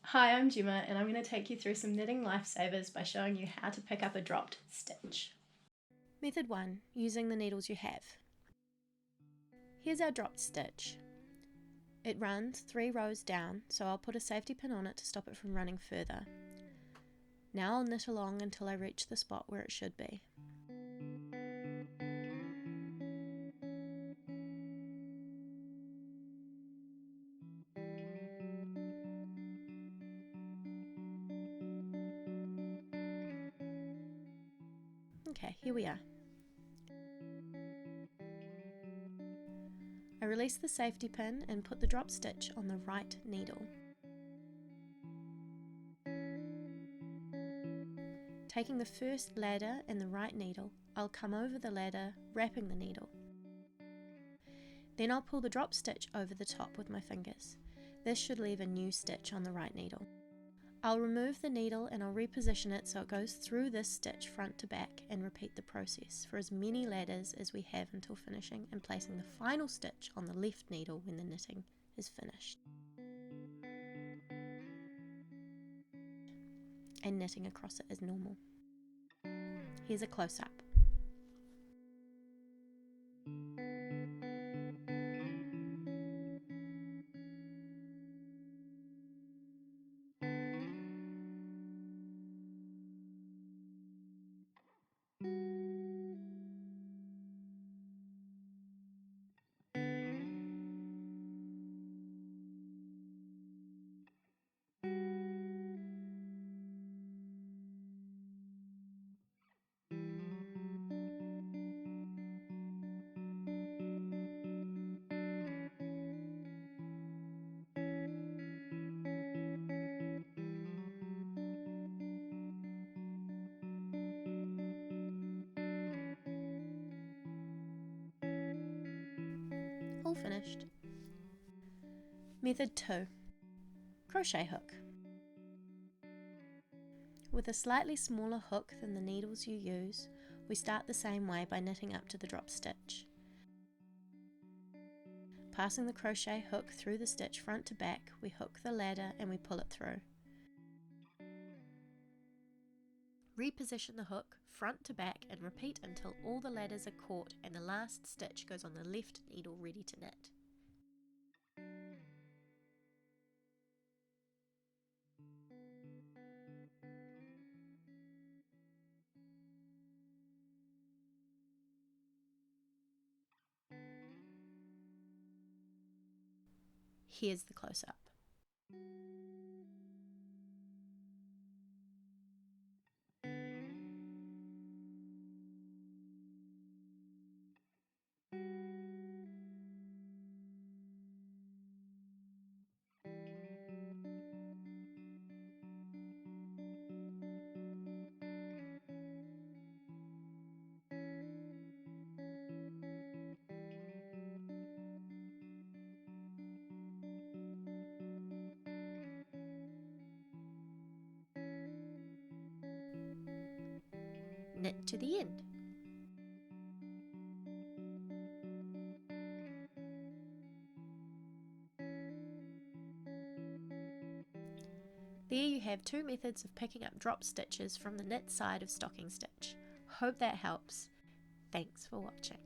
Hi, I'm Gemma and I'm going to take you through some knitting lifesavers by showing you how to pick up a dropped stitch. Method 1. Using the needles you have. Here's our dropped stitch. It runs 3 rows down, so I'll put a safety pin on it to stop it from running further. Now I'll knit along until I reach the spot where it should be. Okay, here we are. I release the safety pin and put the drop stitch on the right needle. Taking the first ladder and the right needle, I'll come over the ladder, wrapping the needle. Then I'll pull the drop stitch over the top with my fingers. This should leave a new stitch on the right needle. I'll remove the needle and I'll reposition it so it goes through this stitch front to back and repeat the process for as many ladders as we have until finishing and placing the final stitch on the left needle when the knitting is finished. And knitting across it as normal. Here's a close-up. All finished. Method 2. Crochet hook. With a slightly smaller hook than the needles you use, we start the same way by knitting up to the drop stitch. Passing the crochet hook through the stitch front to back, we hook the ladder and we pull it through. Reposition the hook front to back and repeat until all the ladders are caught and the last stitch goes on the left needle ready to knit. Here's the close-up. Knit to the end. There you have 2 methods of picking up drop stitches from the knit side of stocking stitch. Hope that helps. Thanks for watching.